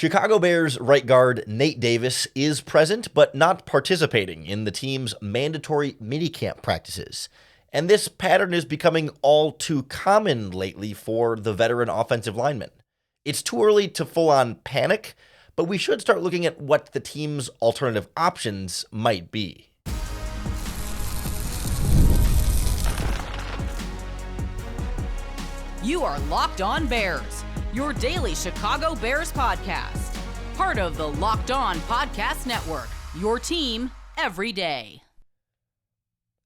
Chicago Bears right guard Nate Davis is present but not participating in the team's mandatory minicamp practices. And this pattern is becoming all too common lately for the veteran offensive lineman. It's too early to full-on panic, but we should start looking at what the team's alternative options might be. You are Locked On Bears, your daily Chicago Bears podcast. Part of the Locked On Podcast Network, your team every day.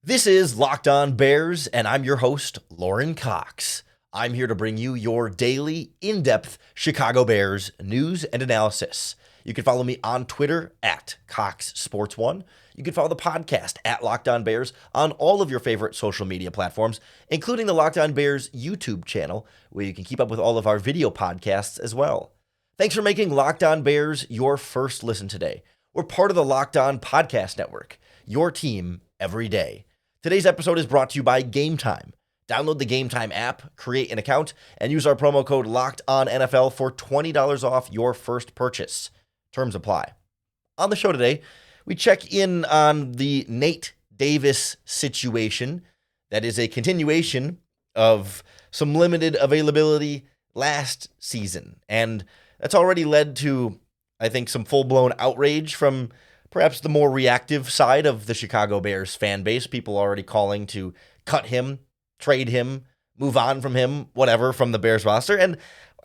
This is Locked On Bears, and I'm your host, Lauren Cox. I'm here to bring you your daily, in-depth Chicago Bears news and analysis. You can follow me on Twitter at CoxSports1. You can follow the podcast at Locked On Bears on all of your favorite social media platforms, including the Locked On Bears YouTube channel, where you can keep up with all of our video podcasts as well. Thanks for making Locked On Bears your first listen today. We're part of the Locked On Podcast Network, your team every day. Today's episode is brought to you by Gametime. Download the Gametime app, create an account, and use our promo code LOCKEDONNFL for $20 off your first purchase. Terms apply. On the show today, we check in on the Nate Davis situation. That is a continuation of some limited availability last season. And that's already led to, I think, some full-blown outrage from perhaps the more reactive side of the Chicago Bears fan base. People already calling to cut him, trade him, move on from him, whatever, from the Bears roster. And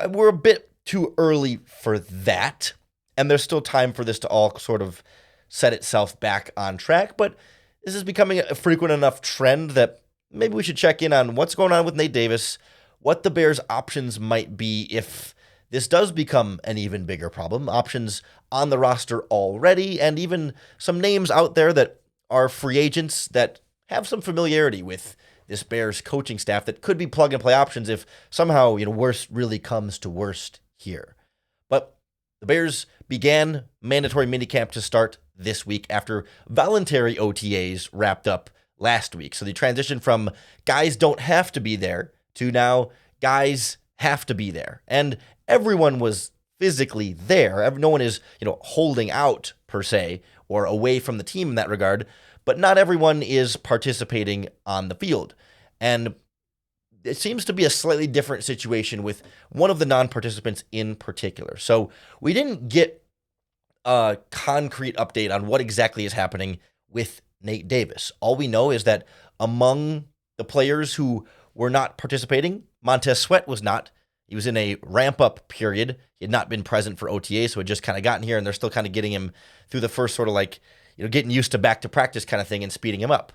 we're a bit too early for that. And there's still time for this to all sort of set itself back on track. But this is becoming a frequent enough trend that maybe we should check in on what's going on with Nate Davis, what the Bears' options might be if this does become an even bigger problem. Options on the roster already, and even some names out there that are free agents that have some familiarity with this Bears coaching staff that could be plug-and-play options if somehow, worst really comes to worst here. But the Bears began mandatory minicamp to start this week after voluntary OTAs wrapped up last week. So the transition from guys don't have to be there to now guys have to be there. And everyone was physically there. No one is, holding out per se or away from the team in that regard, but not everyone is participating on the field. And it seems to be a slightly different situation with one of the non-participants in particular. So we didn't get a concrete update on what exactly is happening with Nate Davis. All we know is that among the players who were not participating, Montez Sweat was not. He was in a ramp-up period. He had not been present for OTA, so had just kind of gotten here, and they're still kind of getting him through the first sort of getting used to back to practice kind of thing and speeding him up.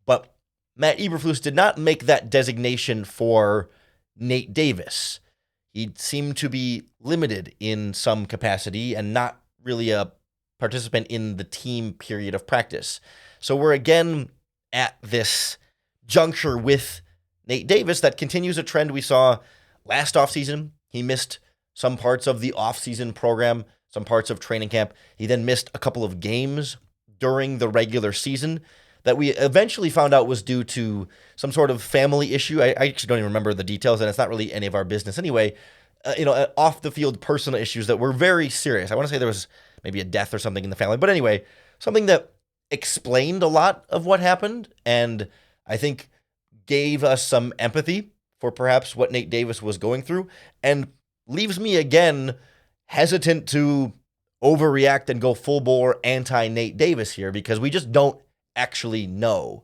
But Matt Eberflus did not make that designation for Nate Davis. He seemed to be limited in some capacity and not really a participant in the team period of practice. So we're again at this juncture with Nate Davis that continues a trend we saw last offseason. He missed some parts of the offseason program, some parts of training camp. He then missed a couple of games during the regular season that we eventually found out was due to some sort of family issue. I actually don't even remember the details, and it's not really any of our business anyway. Off-the-field personal issues that were very serious. I want to say there was maybe a death or something in the family. But anyway, something that explained a lot of what happened and I think gave us some empathy for perhaps what Nate Davis was going through, and leaves me again hesitant to overreact and go full-bore anti-Nate Davis here because we just don't actually know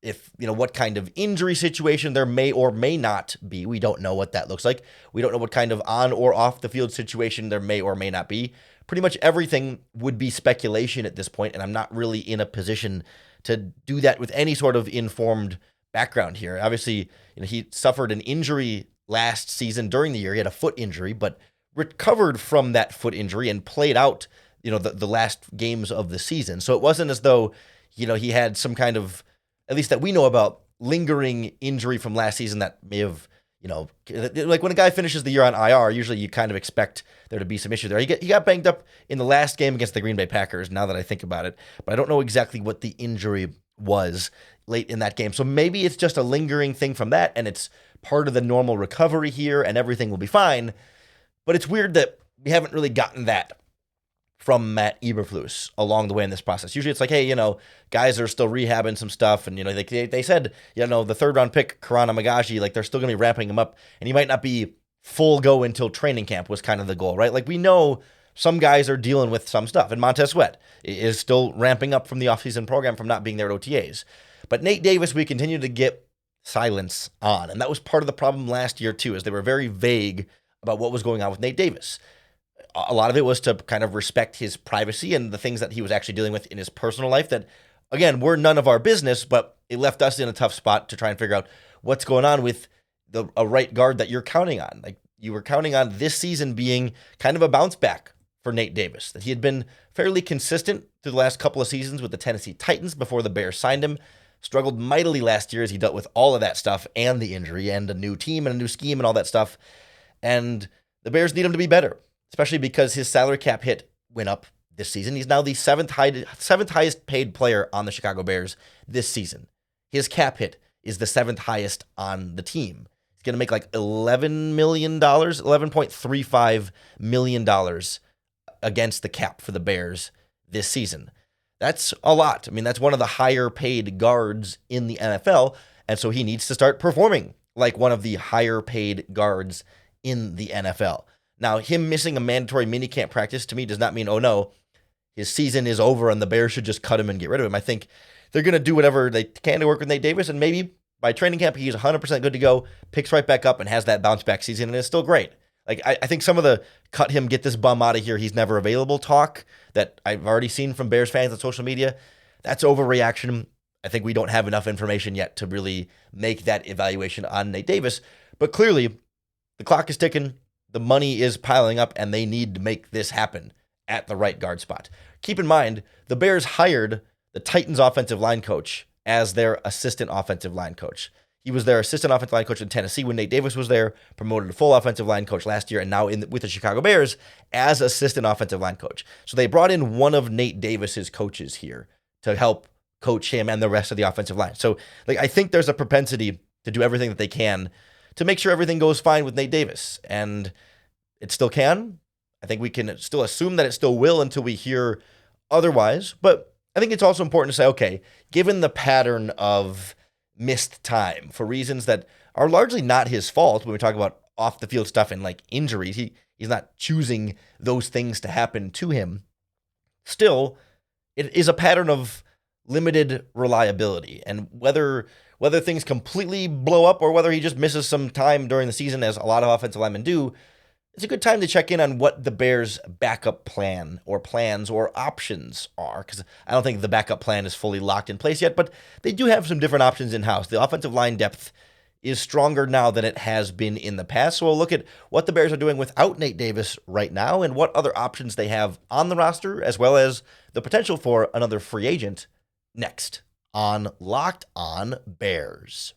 if, what kind of injury situation there may or may not be. We don't know what that looks like. We don't know what kind of on or off the field situation there may or may not be. Pretty much everything would be speculation at this point, and I'm not really in a position to do that with any sort of informed background here. Obviously, he suffered an injury last season during the year. He had a foot injury, but recovered from that foot injury and played out, the last games of the season. So it wasn't as though, he had some kind of, at least that we know about, lingering injury from last season that may have, like when a guy finishes the year on IR, usually you kind of expect there to be some issue there. He got banged up in the last game against the Green Bay Packers, now that I think about it, but I don't know exactly what the injury was late in that game. So maybe it's just a lingering thing from that, and it's part of the normal recovery here, and everything will be fine. But it's weird that, we haven't really gotten that from Matt Eberflus along the way in this process. Usually it's like, hey, guys are still rehabbing some stuff. And, they said, the third round pick, Karan Amagashi, like they're still going to be ramping him up. And he might not be full go until training camp was kind of the goal, right? Like we know some guys are dealing with some stuff. And Montez Sweat is still ramping up from the offseason program from not being there at OTAs. But Nate Davis, we continue to get silence on. And that was part of the problem last year too, is they were very vague about what was going on with Nate Davis. A lot of it was to kind of respect his privacy and the things that he was actually dealing with in his personal life that, again, were none of our business, but it left us in a tough spot to try and figure out what's going on with a right guard that you're counting on. Like you were counting on this season being kind of a bounce back for Nate Davis, that he had been fairly consistent through the last couple of seasons with the Tennessee Titans before the Bears signed him, struggled mightily last year as he dealt with all of that stuff and the injury and a new team and a new scheme and all that stuff. And the Bears need him to be better, especially because his salary cap hit went up this season. He's now the seventh highest paid player on the Chicago Bears this season. His cap hit is the seventh highest on the team. He's going to make like $11 million, $11.35 million against the cap for the Bears this season. That's a lot. I mean, that's one of the higher paid guards in the NFL, and so he needs to start performing like one of the higher paid guards in the NFL. Now, him missing a mandatory minicamp practice to me does not mean, oh no, his season is over and the Bears should just cut him and get rid of him. I think they're going to do whatever they can to work with Nate Davis, and maybe by training camp, he's 100% good to go, picks right back up and has that bounce back season, and it's still great. Like, I think some of the cut him, get this bum out of here, he's never available talk that I've already seen from Bears fans on social media, that's overreaction. I think we don't have enough information yet to really make that evaluation on Nate Davis. But clearly, the clock is ticking, the money is piling up, and they need to make this happen at the right guard spot. Keep in mind, the Bears hired the Titans offensive line coach as their assistant offensive line coach. He was their assistant offensive line coach in Tennessee when Nate Davis was there, promoted to full offensive line coach last year, and now with the Chicago Bears as assistant offensive line coach. So they brought in one of Nate Davis's coaches here to help coach him and the rest of the offensive line. So I think there's a propensity to do everything that they can to make sure everything goes fine with Nate Davis. And it still can. I think we can still assume that it still will until we hear otherwise. But I think it's also important to say, okay, given the pattern of missed time for reasons that are largely not his fault when we talk about off the field stuff and like injuries, he's not choosing those things to happen to him. Still, it is a pattern of limited reliability, and whether things completely blow up or whether he just misses some time during the season, as a lot of offensive linemen do, it's a good time to check in on what the Bears' backup plan or plans or options are, because I don't think the backup plan is fully locked in place yet, but they do have some different options in-house. The offensive line depth is stronger now than it has been in the past, so we'll look at what the Bears are doing without Nate Davis right now and what other options they have on the roster, as well as the potential for another free agent next on Locked On Bears.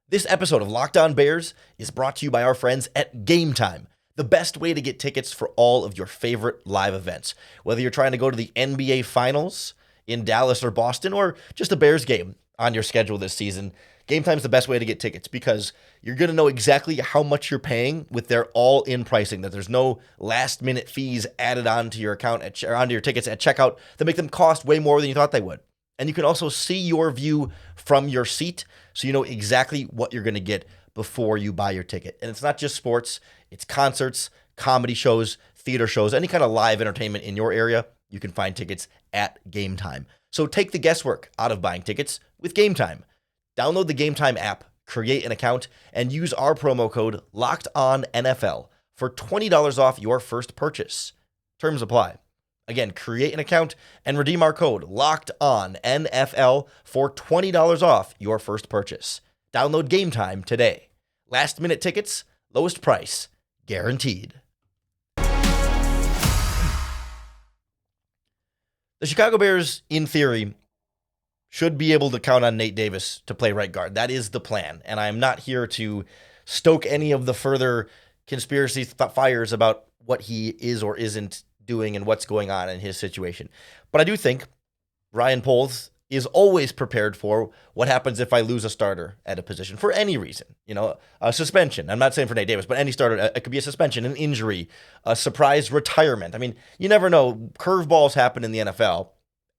This episode of Locked On Bears is brought to you by our friends at Gametime, the best way to get tickets for all of your favorite live events. Whether you're trying to go to the NBA Finals in Dallas or Boston, or just a Bears game on your schedule this season, Gametime is the best way to get tickets because you're going to know exactly how much you're paying with their all-in pricing, that there's no last-minute fees added onto your account or onto your tickets at checkout that make them cost way more than you thought they would. And you can also see your view from your seat, so you know exactly what you're going to get before you buy your ticket. And it's not just sports, it's concerts, comedy shows, theater shows, any kind of live entertainment in your area. You can find tickets at Gametime. So take the guesswork out of buying tickets with Gametime. Download the Gametime app, create an account, and use our promo code LOCKEDONNFL for $20 off your first purchase. Terms apply. Again, create an account and redeem our code LOCKEDONNFL for $20 off your first purchase. Download Gametime today. Last minute tickets, lowest price, guaranteed. The Chicago Bears, in theory, should be able to count on Nate Davis to play right guard. That is the plan. And I am not here to stoke any of the further conspiracy fires about what he is or isn't doing and what's going on in his situation. But I do think Ryan Poles is always prepared for what happens if I lose a starter at a position for any reason. A suspension. I'm not saying for Nate Davis, but any starter. It could be a suspension, an injury, a surprise retirement. I mean, you never know. Curveballs happen in the NFL,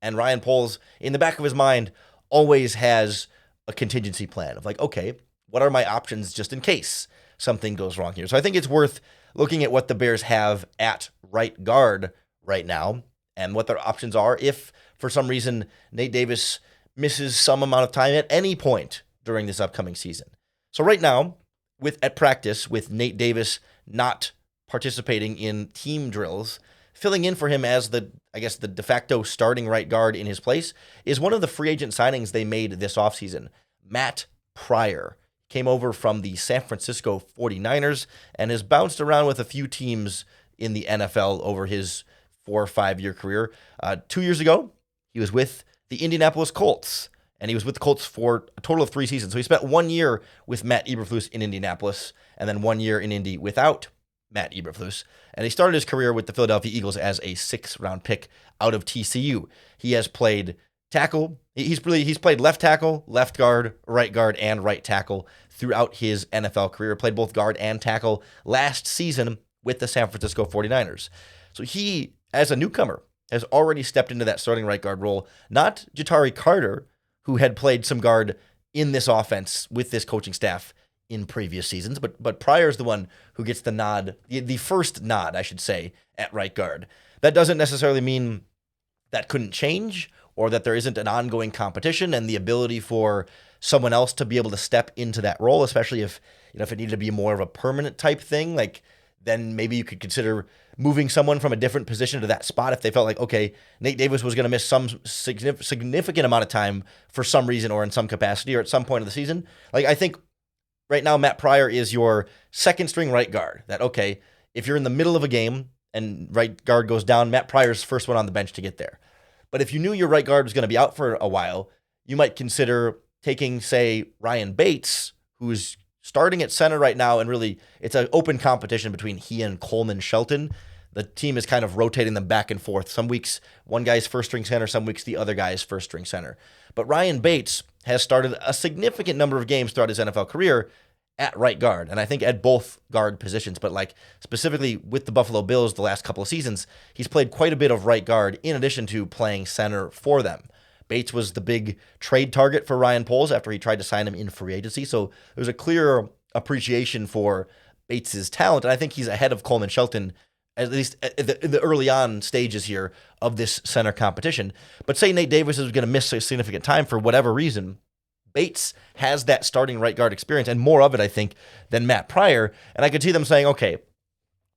and Ryan Poles, in the back of his mind, always has a contingency plan of like, okay, what are my options just in case something goes wrong here? So I think it's worth looking at what the Bears have at right guard right now and what their options are if, for some reason, Nate Davis misses some amount of time at any point during this upcoming season. So right now, at practice, with Nate Davis not participating in team drills, filling in for him as the de facto starting right guard in his place is one of the free agent signings they made this offseason. Matt Pryor came over from the San Francisco 49ers and has bounced around with a few teams in the NFL over his 4 or 5 year career. 2 years ago, he was with the Indianapolis Colts, and he was with the Colts for a total of 3 seasons. So he spent 1 year with Matt Eberflus in Indianapolis, and then 1 year in Indy without Matt Eberflus. And he started his career with the Philadelphia Eagles as a 6th-round pick out of TCU. He has played tackle. He's played left tackle, left guard, and right tackle throughout his NFL career. Played both guard and tackle last season with the San Francisco 49ers. So he, as a newcomer, has already stepped into that starting right guard role. Not Jatari Carter, who had played some guard in this offense with this coaching staff in previous seasons, but Pryor's the one who gets the nod, the first nod, I should say, at right guard. That doesn't necessarily mean that couldn't change or that there isn't an ongoing competition and the ability for someone else to be able to step into that role, especially if it needed to be more of a permanent type thing. Like, then maybe you could consider moving someone from a different position to that spot if they felt like, okay, Nate Davis was going to miss some significant amount of time for some reason or in some capacity or at some point of the season. Like, I think right now Matt Pryor is your second string right guard. That, okay, if you're in the middle of a game and right guard goes down, Matt Pryor's first one on the bench to get there. But if you knew your right guard was going to be out for a while, you might consider taking, say, Ryan Bates, who's starting at center right now, and really it's an open competition between he and Coleman Shelton. The team is kind of rotating them back and forth. Some weeks one guy's first-string center, some weeks the other guy's first-string center. But Ryan Bates has started a significant number of games throughout his NFL career at right guard, and I think at both guard positions, but like specifically with the Buffalo Bills the last couple of seasons, he's played quite a bit of right guard in addition to playing center for them. Bates was the big trade target for Ryan Poles after he tried to sign him in free agency, so there's a clear appreciation for Bates' talent, and I think he's ahead of Coleman Shelton, at least at the early on stages here of this center competition. But say Nate Davis is going to miss a significant time for whatever reason, Bates has that starting right guard experience, and more of it, I think, than Matt Pryor, and I could see them saying, okay,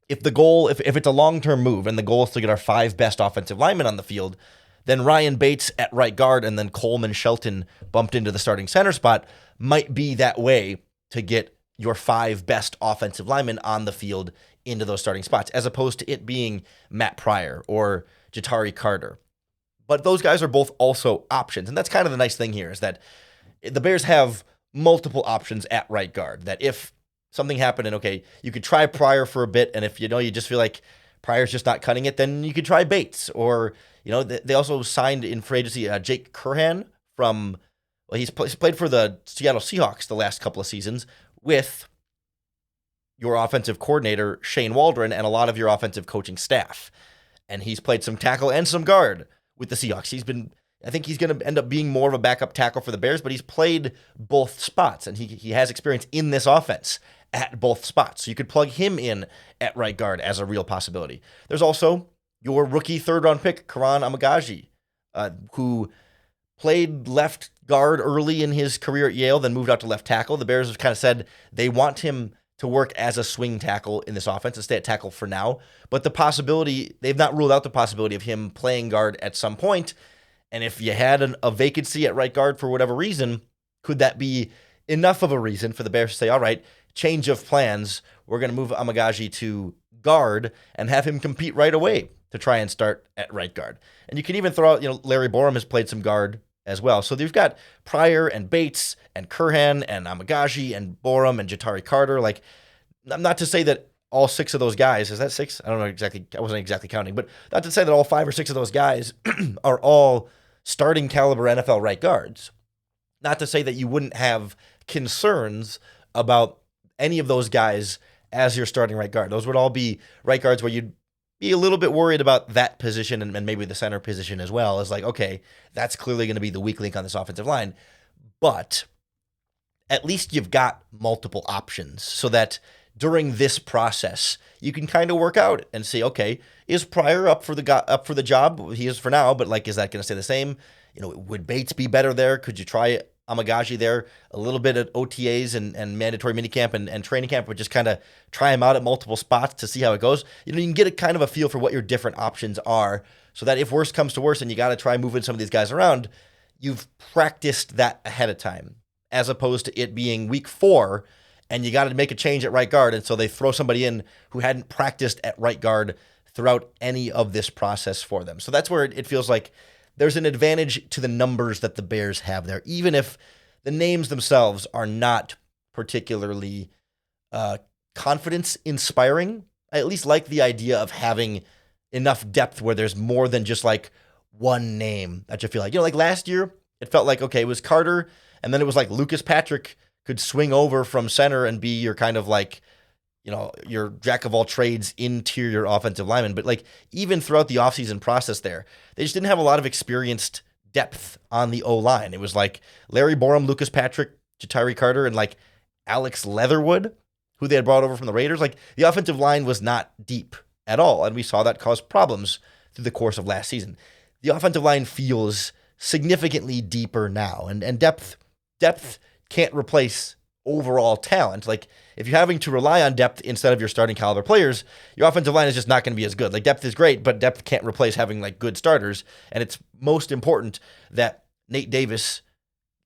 if it's a long-term move and the goal is to get our 5 best offensive linemen on the field, then Ryan Bates at right guard and then Coleman Shelton bumped into the starting center spot might be that way to get your 5 best offensive linemen on the field into those starting spots, as opposed to it being Matt Pryor or Jatari Carter. But those guys are both also options, and that's kind of the nice thing here, is that the Bears have multiple options at right guard, that if something happened and, okay, you could try Pryor for a bit, and if you just feel like Pryor's just not cutting it, then you could try Bates. Or, they also signed in free agency Jake Curhan from, he's played for the Seattle Seahawks the last couple of seasons with your offensive coordinator, Shane Waldron, and a lot of your offensive coaching staff. And he's played some tackle and some guard with the Seahawks. I think he's going to end up being more of a backup tackle for the Bears, but he's played both spots, and he has experience in this offense at both spots. So you could plug him in at right guard as a real possibility. There's also your rookie 3rd-round pick, Karan Amagaji, who played left guard early in his career at Yale, then moved out to left tackle. The Bears have kind of said they want him to work as a swing tackle in this offense and stay at tackle for now. But they've not ruled out the possibility of him playing guard at some point. And if you had a vacancy at right guard for whatever reason, could that be enough of a reason for the Bears to say, all right, change of plans, we're going to move Amagaji to guard and have him compete right away to try and start at right guard. And you can even throw out, Larry Borum has played some guard as well. So you've got Pryor and Bates and Curhan and Amagaji and Borum and Jatari Carter. Like, not to say that all 6 of those guys, is that 6? I don't know exactly. I wasn't exactly counting, but not to say that all 5 or 6 of those guys are all starting caliber NFL right guards. Not to say that you wouldn't have concerns about any of those guys as your starting right guard. Those would all be right guards where you'd be a little bit worried about that position and maybe the center position as well. As like, okay, that's clearly going to be the weak link on this offensive line. But at least you've got multiple options so that during this process, you can kind of work out and see, okay, is Pryor up for the job? He is for now, but like, is that going to stay the same? Would Bates be better there? Could you try Amagaji there? A little bit at OTAs and mandatory minicamp and training camp, but just kind of try him out at multiple spots to see how it goes. You can get a kind of a feel for what your different options are, so that if worse comes to worse and you got to try moving some of these guys around, you've practiced that ahead of time, as opposed to it being week 4 and you got to make a change at right guard, and so they throw somebody in who hadn't practiced at right guard throughout any of this process for them. So that's where it feels like there's an advantage to the numbers that the Bears have there, even if the names themselves are not particularly confidence-inspiring. I at least like the idea of having enough depth where there's more than just like one name that you feel like. Like last year, it felt like, okay, it was Carter, and then it was like Lucas Patrick could swing over from center and be your kind of like, your jack of all trades interior offensive lineman. But like even throughout the offseason process there, they just didn't have a lot of experienced depth on the O-line. It was like Larry Borum, Lucas Patrick, Jatari Carter, and like Alex Leatherwood, who they had brought over from the Raiders. Like the offensive line was not deep at all, and we saw that cause problems through the course of last season. The offensive line feels significantly deeper now, and depth can't replace overall talent. Like if you're having to rely on depth instead of your starting caliber players, your offensive line is just not going to be as good. Like depth is great, but depth can't replace having like good starters. And it's most important that Nate Davis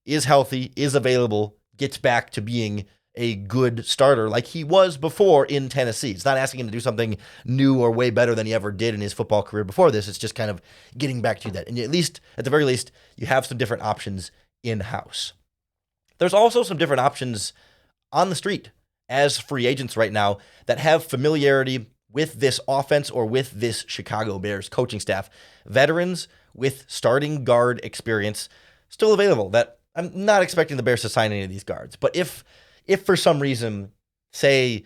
is healthy, is available, gets back to being a good starter like he was before in Tennessee. It's not asking him to do something new or way better than he ever did in his football career before this. It's just kind of getting back to that. And at the very least, you have some different options in-house. There's also some different options on the street as free agents right now that have familiarity with this offense or with this Chicago Bears coaching staff. Veterans with starting guard experience still available that I'm not expecting the Bears to sign any of these guards. But if for some reason, say,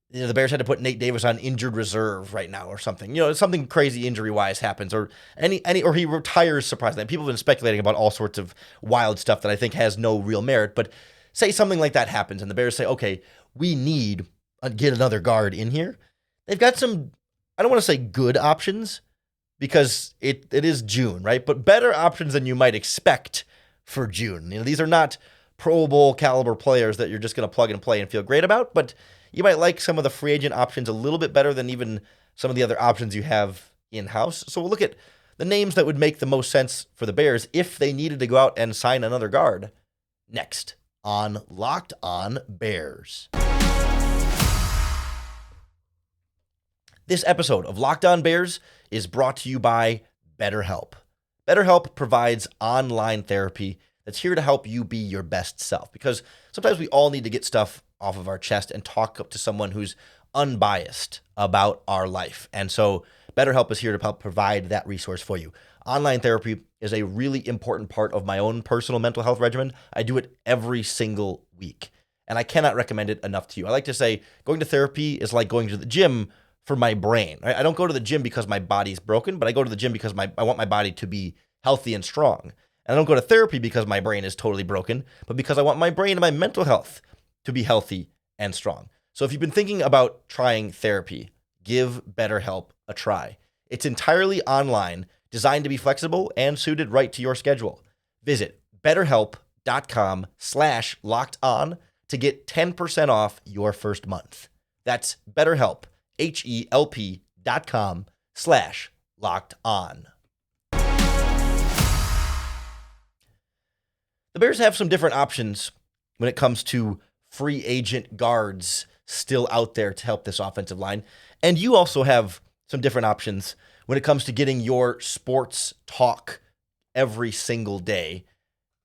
the Bears had to put Nate Davis on injured reserve right now or something, something crazy injury-wise happens, or or he retires surprisingly. People have been speculating about all sorts of wild stuff that I think has no real merit, but say something like that happens and the Bears say, okay, we need to get another guard in here. They've got some, I don't want to say good options because it is June, right? But better options than you might expect for June. These are not Pro Bowl caliber players that you're just going to plug and play and feel great about, but you might like some of the free agent options a little bit better than even some of the other options you have in-house. So we'll look at the names that would make the most sense for the Bears if they needed to go out and sign another guard next on Locked On Bears. This episode of Locked On Bears is brought to you by BetterHelp. BetterHelp provides online therapy that's here to help you be your best self, because sometimes we all need to get stuff off of our chest and talk up to someone who's unbiased about our life. And so BetterHelp is here to help provide that resource for you. Online therapy is a really important part of my own personal mental health regimen. I do it every single week, and I cannot recommend it enough to you. I like to say going to therapy is like going to the gym for my brain. I don't go to the gym because my body's broken, but I go to the gym because I want my body to be healthy and strong. And I don't go to therapy because my brain is totally broken, but because I want my brain and my mental health to be healthy and strong. So if you've been thinking about trying therapy, give BetterHelp a try. It's entirely online, designed to be flexible and suited right to your schedule. Visit BetterHelp.com/lockedon to get 10% off your first month. That's BetterHelp, HELP.com/lockedon. The Bears have some different options when it comes to free agent guards still out there to help this offensive line. And you also have some different options when it comes to getting your sports talk every single day.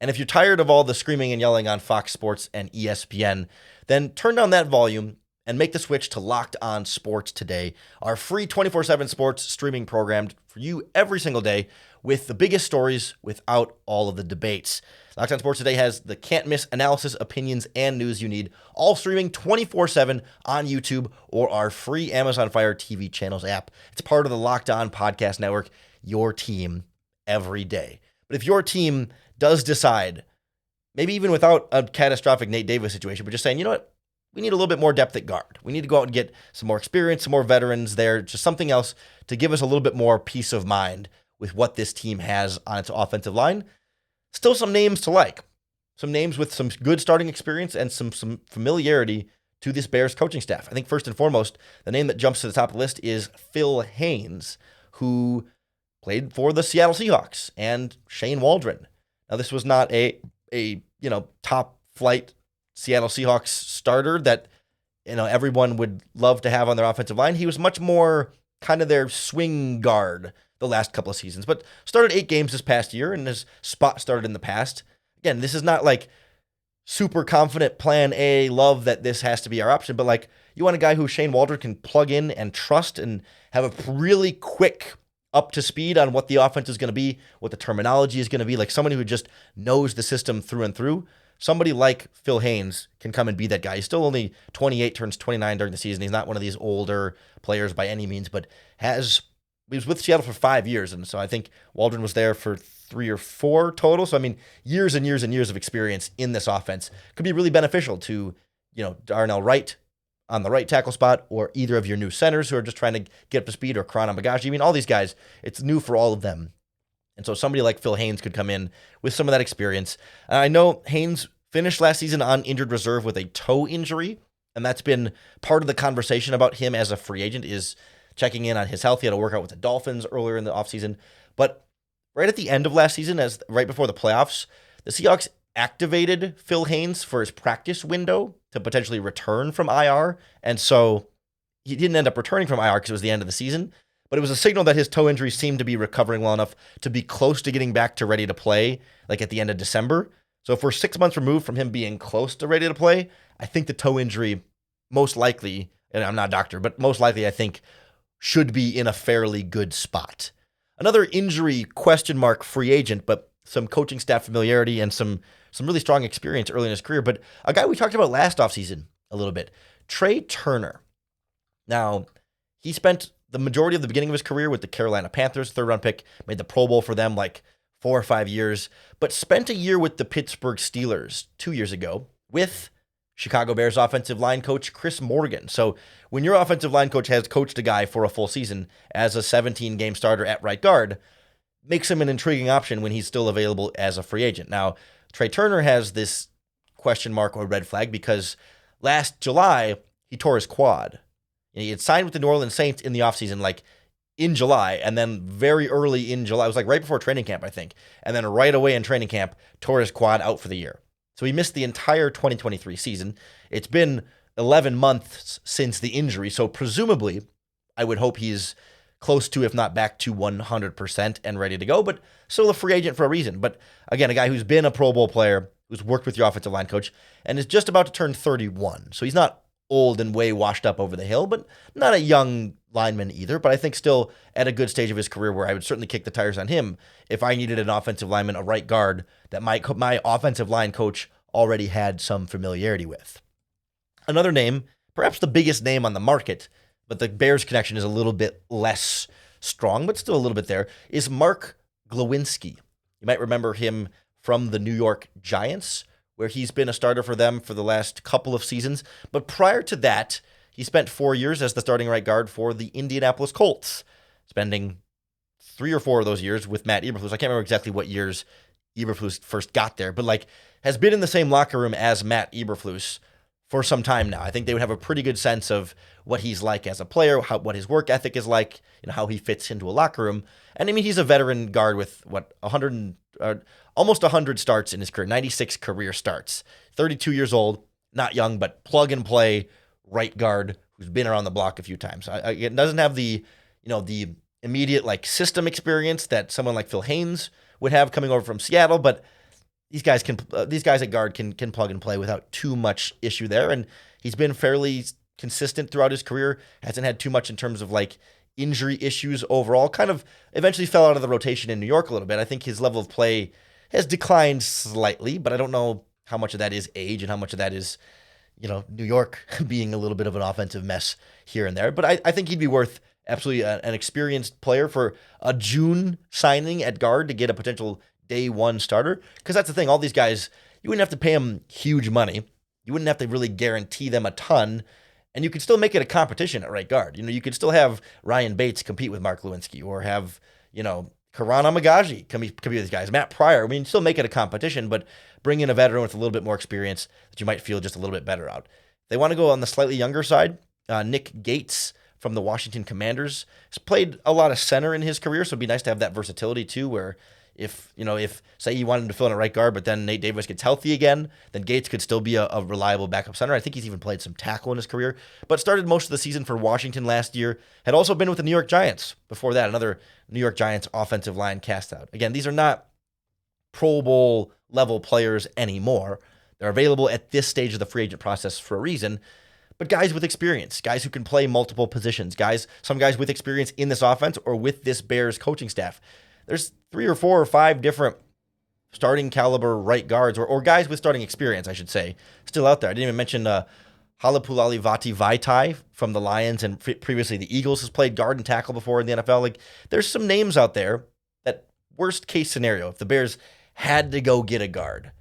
And if you're tired of all the screaming and yelling on Fox Sports and ESPN, then turn down that volume and make the switch to Locked On Sports today, our free 24/7 sports streaming program for you every single day with the biggest stories without all of the debates. Locked On Sports today has the can't-miss analysis, opinions, and news you need, all streaming 24/7 on YouTube or our free Amazon Fire TV channels app. It's part of the Locked On Podcast Network, your team every day. But if your team does decide, maybe even without a catastrophic Nate Davis situation, but just saying, you know what? We need a little bit more depth at guard. We need to go out and get some more experience, some more veterans there, just something else to give us a little bit more peace of mind with what this team has on its offensive line. Still some names to like. Some names with some good starting experience and some familiarity to this Bears coaching staff. I think first and foremost, the name that jumps to the top of the list is Phil Haynes, who played for the Seattle Seahawks and Shane Waldron. Now, this was not a top flight Seattle Seahawks starter that everyone would love to have on their offensive line. He was much more kind of their swing guard the last couple of seasons, but started 8 games this past year, and his spot started in the past. Again, this is not like super confident plan A, love that this has to be our option, but like you want a guy who Shane Waldron can plug in and trust and have a really quick up to speed on what the offense is going to be, what the terminology is going to be, like someone who just knows the system through and through. Somebody like Phil Haynes can come and be that guy. He's still only 28, turns 29 during the season. He's not one of these older players by any means, but he was with Seattle for 5 years, and so I think Waldron was there for 3 or 4 total. So, I mean, years and years and years of experience in this offense could be really beneficial to, Darnell Wright on the right tackle spot, or either of your new centers who are just trying to get up to speed, or Karan Bagaji. I mean, all these guys, it's new for all of them. And so somebody like Phil Haynes could come in with some of that experience. I know Haynes finished last season on injured reserve with a toe injury, and that's been part of the conversation about him as a free agent, is checking in on his health. He had to work out with the Dolphins earlier in the offseason. But right at the end of last season, right before the playoffs, the Seahawks activated Phil Haynes for his practice window to potentially return from IR. And so he didn't end up returning from IR because it was the end of the season. But it was a signal that his toe injury seemed to be recovering well enough to be close to getting back to ready to play, like at the end of December. So if we're 6 months removed from him being close to ready to play, I think the toe injury most likely, and I'm not a doctor, but most likely I think should be in a fairly good spot. Another injury question mark free agent, but some coaching staff familiarity and some really strong experience early in his career, but a guy we talked about last offseason a little bit, Trey Turner. Now, he spent the majority of the beginning of his career with the Carolina Panthers, 3rd-round pick, made the Pro Bowl for them like 4 or 5 years, but spent a year with the Pittsburgh Steelers 2 years ago with Chicago Bears offensive line coach Chris Morgan. So when your offensive line coach has coached a guy for a full season as a 17-game starter at right guard, makes him an intriguing option when he's still available as a free agent. Now, Trey Turner has this question mark or red flag because last July, he tore his quad. He had signed with the New Orleans Saints in the offseason, like in July, and then very early in July, it was like right before training camp, I think, and then right away in training camp, tore his quad out for the year. So he missed the entire 2023 season. It's been 11 months since the injury, so presumably, I would hope he's close to, if not back to 100% and ready to go, but still a free agent for a reason. But again, a guy who's been a Pro Bowl player, who's worked with your offensive line coach, and is just about to turn 31. So he's not old and way washed up over the hill, but not a young lineman either. But I think still at a good stage of his career where I would certainly kick the tires on him if I needed an offensive lineman, a right guard that my offensive line coach already had some familiarity with. Another name, perhaps the biggest name on the market, but the Bears connection is a little bit less strong, but still a little bit there, is Mark Glowinski. You might remember him from the New York Giants, where he's been a starter for them for the last couple of seasons. But prior to that, he spent 4 years as the starting right guard for the Indianapolis Colts, spending 3 or 4 of those years with Matt Eberflus. I can't remember exactly what years Eberflus first got there, but has been in the same locker room as Matt Eberflus for some time now. I think they would have a pretty good sense of what he's like as a player, what his work ethic is like, how he fits into a locker room. And I mean, he's a veteran guard with almost 100 starts in his career, 96 career starts, 32 years old, not young, but plug and play right guard who's been around the block a few times. It doesn't have the immediate system experience that someone like Phil Haynes would have coming over from Seattle, but these guys at guard can plug and play without too much issue there. And he's been fairly consistent throughout his career. Hasn't had too much in terms of like injury issues overall. Kind of eventually fell out of the rotation in New York a little bit. I think his level of play has declined slightly, but I don't know how much of that is age and how much of that is, New York being a little bit of an offensive mess here and there. But I think he'd be worth absolutely an experienced player for a June signing at guard to get a potential day one starter. Because that's the thing, all these guys, you wouldn't have to pay them huge money. You wouldn't have to really guarantee them a ton. And you could still make it a competition at right guard. You could still have Ryan Bates compete with Mark Lewinsky, or have, Karan Amagaji compete with these guys. Matt Pryor, still make it a competition, but bring in a veteran with a little bit more experience that you might feel just a little bit better out. They want to go on the slightly younger side. Nick Gates from the Washington Commanders has played a lot of center in his career, so it'd be nice to have that versatility too, where if say you wanted him to fill in a right guard, but then Nate Davis gets healthy again, then Gates could still be a reliable backup center. I think he's even played some tackle in his career, but started most of the season for Washington last year. Had also been with the New York Giants before that, another New York Giants offensive line cast out. Again, these are not Pro Bowl level players anymore. They're available at this stage of the free agent process for a reason, but guys with experience, guys who can play multiple positions, some guys with experience in this offense or with this Bears coaching staff. There's 3 or 4 or 5 different starting caliber right guards, or guys with starting experience, I should say, still out there. I didn't even mention Halapulali Vaitai from the Lions, and previously the Eagles has played guard and tackle before in the NFL. Like, there's some names out there that, worst case scenario, if the Bears had to go get a guard,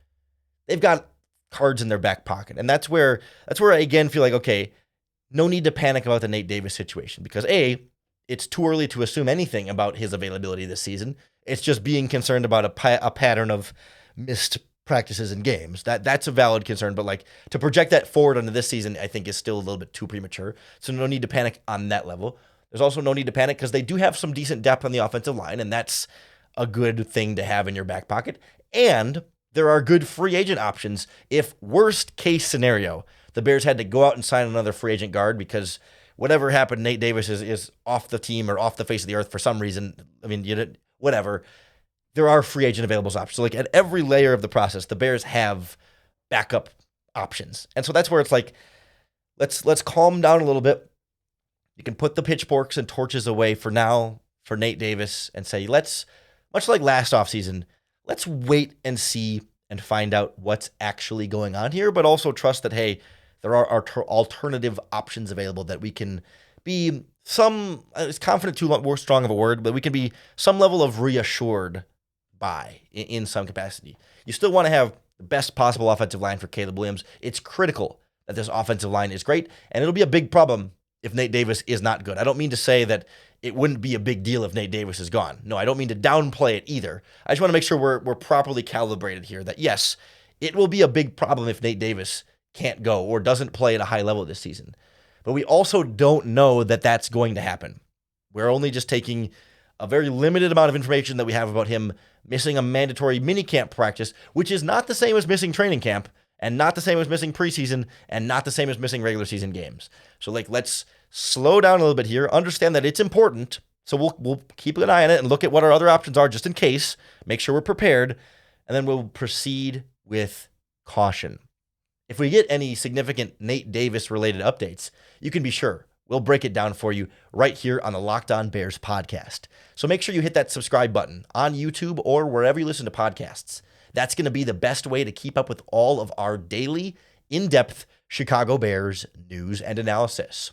they've got cards in their back pocket. And that's where I again feel like, okay, no need to panic about the Nate Davis situation, because it's too early to assume anything about his availability this season. It's just being concerned about a pattern of missed practices and games. That's a valid concern, but like to project that forward into this season, I think is still a little bit too premature. So no need to panic on that level. There's also no need to panic because they do have some decent depth on the offensive line, and that's a good thing to have in your back pocket. And there are good free agent options if, worst case scenario, the Bears had to go out and sign another free agent guard because whatever happened, Nate Davis is off the team or off the face of the earth for some reason. Whatever. There are free agent availables options. So like at every layer of the process, the Bears have backup options. And so that's where it's like, let's calm down a little bit. You can put the pitchforks and torches away for now for Nate Davis and say, much like last offseason, let's wait and see and find out what's actually going on here, but also trust that, hey, there are alternative options available that we can be it's confident too strong of a word, but we can be some level of reassured by in some capacity. You still want to have the best possible offensive line for Caleb Williams. It's critical that this offensive line is great, and it'll be a big problem if Nate Davis is not good. I don't mean to say that it wouldn't be a big deal if Nate Davis is gone. No, I don't mean to downplay it either. I just want to make sure we're properly calibrated here, that yes, it will be a big problem if Nate Davis can't go or doesn't play at a high level this season. But we also don't know that that's going to happen. We're only just taking a very limited amount of information that we have about him missing a mandatory minicamp practice, which is not the same as missing training camp, and not the same as missing preseason, and not the same as missing regular season games. So let's slow down a little bit here, understand that it's important. So we'll keep an eye on it and look at what our other options are just in case, make sure we're prepared, and then we'll proceed with caution. If we get any significant Nate Davis related updates, you can be sure we'll break it down for you right here on the Locked On Bears podcast. So make sure you hit that subscribe button on YouTube or wherever you listen to podcasts. That's going to be the best way to keep up with all of our daily, in-depth Chicago Bears news and analysis.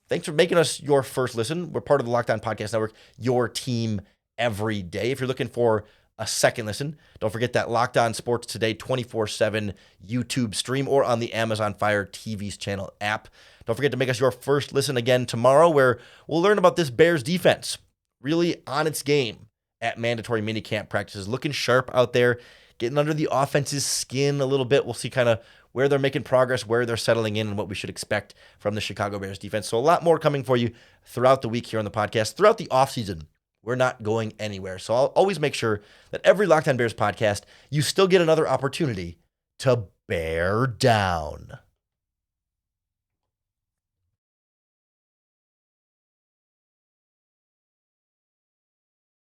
Thanks for making us your first listen. We're part of the Locked On Podcast Network, your team every day. If you're looking for a second listen, don't forget that Locked On Sports Today 24/7 YouTube stream or on the Amazon Fire TV's channel app. Don't forget to make us your first listen again tomorrow, where we'll learn about this Bears defense really on its game at mandatory minicamp practices, looking sharp out there, getting under the offense's skin a little bit. We'll see kind of where they're making progress, where they're settling in, and what we should expect from the Chicago Bears defense. So a lot more coming for you throughout the week here on the podcast, throughout the offseason. We're not going anywhere. So I'll always make sure that every Locked On Bears podcast, you still get another opportunity to bear down.